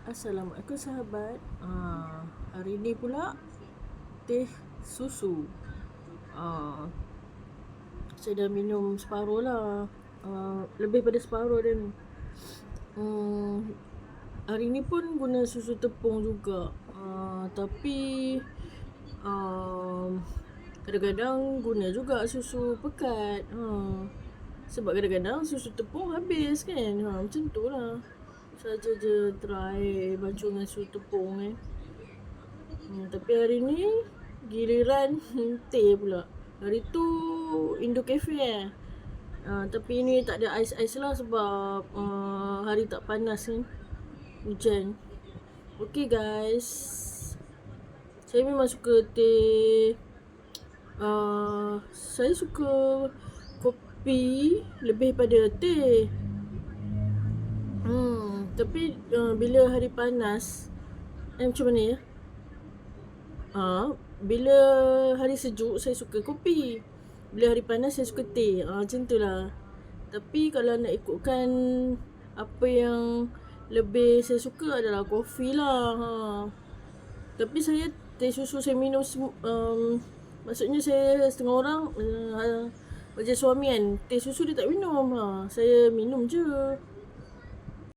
Assalamualaikum sahabat. Hari ni pula teh susu. Saya dah minum separuh lah. Lebih pada separuh dah ni. Hari ni pun guna susu tepung juga. Tapi kadang-kadang guna juga susu pekat. Sebab kadang-kadang susu tepung habis kan. Macam tu lah. Saja je try bancunan susu tepung ni. Tapi hari ni giliran teh pula. Hari tu Indo Cafe tapi ni tak ada ais-ais lah sebab hari tak panas ni. Hujan. Okay guys, saya memang suka teh. Saya suka kopi lebih pada teh. Tapi bila hari panas macam mana ya? Bila hari sejuk saya suka kopi. Bila hari panas saya suka teh. Macam tu lah. Tapi kalau nak ikutkan apa yang lebih saya suka adalah kopi lah. Tapi saya teh susu saya minum maksudnya saya setengah orang macam suami kan, teh susu dia tak minum. Saya minum je.